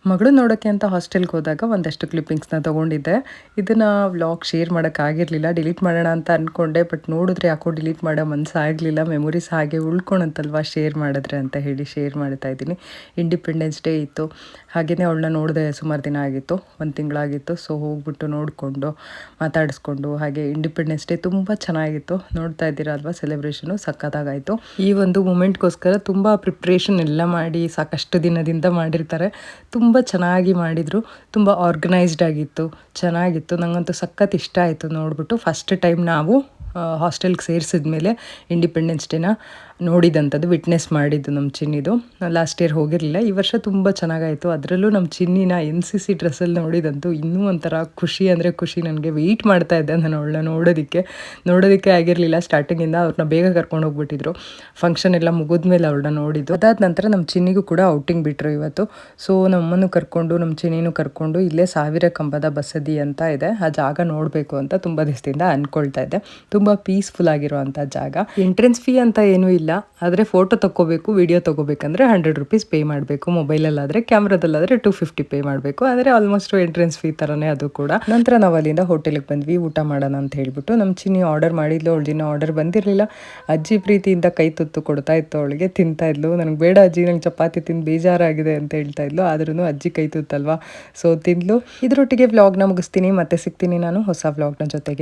ಮಗಳು ನೋಡೋಕ್ಕೆ ಅಂತ ಹಾಸ್ಟೆಲ್ಗೆ ಹೋದಾಗ ಒಂದಷ್ಟು ಕ್ಲಿಪ್ಪಿಂಗ್ಸ್ನ ತೊಗೊಂಡಿದ್ದೆ. ಇದನ್ನು ವ್ಲಾಗ್ ಶೇರ್ ಮಾಡೋಕ್ಕಾಗಿರಲಿಲ್ಲ, ಡಿಲೀಟ್ ಮಾಡೋಣ ಅಂತ ಅಂದ್ಕೊಂಡೆ. ಬಟ್ ನೋಡಿದ್ರೆ ಯಾಕೋ ಡಿಲೀಟ್ ಮಾಡೋ ಮನಸ್ಸಾಗಲಿಲ್ಲ. ಮೆಮೊರೀಸ್ ಹಾಗೆ ಉಳ್ಕೊಳತ್ತಲ್ವ ಶೇರ್ ಮಾಡಿದ್ರೆ ಅಂತ ಹೇಳಿ ಶೇರ್ ಮಾಡ್ತಾ ಇದ್ದೀನಿ. ಇಂಡಿಪೆಂಡೆನ್ಸ್ ಡೇ ಇತ್ತು, ಹಾಗೆಯೇ ಅವಳನ್ನ ನೋಡಿದೆ ಸುಮಾರು ದಿನ ಆಗಿತ್ತು, 1 ತಿಂಗಳಾಗಿತ್ತು. ಸೊ ಹೋಗ್ಬಿಟ್ಟು ನೋಡಿಕೊಂಡು ಮಾತಾಡಿಸ್ಕೊಂಡು, ಹಾಗೆ ಇಂಡಿಪೆಂಡೆನ್ಸ್ ಡೇ ತುಂಬ ಚೆನ್ನಾಗಿತ್ತು. ನೋಡ್ತಾ ಇದ್ದೀರಾ ಅಲ್ವಾ, ಸೆಲೆಬ್ರೇಷನು ಸಖತ್ತಾಗಾಯಿತು. ಈ ಒಂದು ಮೂಮೆಂಟ್ಗೋಸ್ಕರ ತುಂಬ ಪ್ರಿಪ್ರೇಷನ್ ಎಲ್ಲ ಮಾಡಿ ಸಾಕಷ್ಟು ದಿನದಿಂದ ಮಾಡಿರ್ತಾರೆ. ತುಂಬ ಚೆನ್ನಾಗಿ ಮಾಡಿದರು, ತುಂಬ ಆರ್ಗನೈಸ್ಡ್ ಆಗಿತ್ತು, ಚೆನ್ನಾಗಿತ್ತು. ನನಗಂತೂ ಸಖತ್ ಇಷ್ಟ ಆಯಿತು ನೋಡಿಬಿಟ್ಟು. ಫಸ್ಟ್ ಟೈಮ್ ನಾವು ಹಾಸ್ಟೆಲ್ಗೆ ಸೇರಿಸಿದ ಮೇಲೆ ಇಂಡಿಪೆಂಡೆನ್ಸ್ ಡೇನ ನೋಡಿದಂಥದ್ದು, ವಿಟ್ನೆಸ್ ಮಾಡಿದ್ದು ನಮ್ಮ ಚಿನ್ನಿದು. ಲಾಸ್ಟ್ ಇಯರ್ ಹೋಗಿರಲಿಲ್ಲ, ಈ ವರ್ಷ ತುಂಬ ಚೆನ್ನಾಗಾಯಿತು. ಅದರಲ್ಲೂ ನಮ್ಮ ಚಿನ್ನಿನ NCC ಡ್ರೆಸ್ಸಲ್ಲಿ ನೋಡಿದಂತೂ ಇನ್ನೂ ಒಂಥರ ಖುಷಿ ಅಂದರೆ ಖುಷಿ. ನನಗೆ ವೆಯ್ಟ್ ಮಾಡ್ತಾ ಇದ್ದೆ ನಾನು ಅವಳನ್ನ ನೋಡೋದಕ್ಕೆ ಆಗಿರಲಿಲ್ಲ. ಸ್ಟಾರ್ಟಿಂಗಿಂದ ಅವ್ರನ್ನ ಬೇಗ ಕರ್ಕೊಂಡು ಹೋಗ್ಬಿಟ್ಟಿದ್ರು. ಫಂಕ್ಷನ್ ಎಲ್ಲ ಮುಗಿದ್ಮೇಲೆ ಅವಳನ್ನ ನೋಡಿದ್ದು. ಅದಾದ ನಂತರ ನಮ್ಮ ಚಿನ್ನಿಗೂ ಕೂಡ ಔಟಿಂಗ್ ಬಿಟ್ಟರು ಇವತ್ತು. ಸೊ ನಮ್ಮನ್ನು ಕರ್ಕೊಂಡು ನಮ್ಮ ಚಿನ್ನಿನೂ ಕರ್ಕೊಂಡು ಇಲ್ಲೇ 1000 ಕಂಬದ ಬಸದಿ ಅಂತ ಇದೆ, ಆ ಜಾಗ ನೋಡಬೇಕು ಅಂತ ತುಂಬ ದಿವಸದಿಂದ ಅಂದ್ಕೊಳ್ತಾ ಇದ್ದೆ. ತುಂಬ ಪೀಸ್ಫುಲ್ ಆಗಿರುವಂಥ ಜಾಗ. ಎಂಟ್ರೆನ್ಸ್ ಫೀ ಅಂತ ಏನೂ ಇಲ್ಲ, ಆದರೆ ಫೋಟೋ ತೊಗೋಬೇಕು, ವಿಡಿಯೋ ತೊಗೋಬೇಕಂದ್ರೆ 100 ರುಪೀಸ್ ಪೇ ಮಾಡಬೇಕು. ಮೊಬೈಲಲ್ಲಾದರೆ, ಕ್ಯಾಮ್ರಾದಲ್ಲಾದರೆ 250 ಪೇ ಮಾಡಬೇಕು. ಆದರೆ ಆಲ್ಮೋಸ್ಟ್ ಎಂಟ್ರೆನ್ಸ್ ಫೀ ಥರನೇ ಅದು ಕೂಡ. ನಂತರ ನಾವು ಅಲ್ಲಿಂದ ಹೋಟೆಲಿಗೆ ಬಂದ್ವಿ ಊಟ ಮಾಡೋಣ ಅಂತ ಹೇಳ್ಬಿಟ್ಟು. ನಮ್ಮ ಚಿನ್ನಿ ಆರ್ಡರ್ ಮಾಡಿದ್ಲು, ಅವಳ ದಿನ ಆರ್ಡರ್ ಬಂದಿರಲಿಲ್ಲ. ಅಜ್ಜಿ ಪ್ರೀತಿಯಿಂದ ಕೈ ತುತ್ತು ಕೊಡ್ತಾ ಇತ್ತು ಅವಳಿಗೆ, ತಿಂತಾ ಇದ್ಲು. ನನಗೆ ಬೇಡ ಅಜ್ಜಿ, ನಂಗೆ ಚಪಾತಿ ತಿಂದು ಬೇಜಾರಾಗಿದೆ ಅಂತ ಹೇಳ್ತಾ ಇದ್ಲು. ಆದ್ರೂ ಅಜ್ಜಿ ಕೈ ತುತ್ತಲ್ವಾ, ಸೊ ತಿಂದ್ಲು. ಇದರೊಟ್ಟಿಗೆ ವ್ಲಾಗ್ನ ಮುಗಿಸ್ತೀನಿ, ಮತ್ತೆ ಸಿಗ್ತೀನಿ ನಾನು ಹೊಸ ವ್ಲಾಗ್ನ ಜೊತೆಗೆ.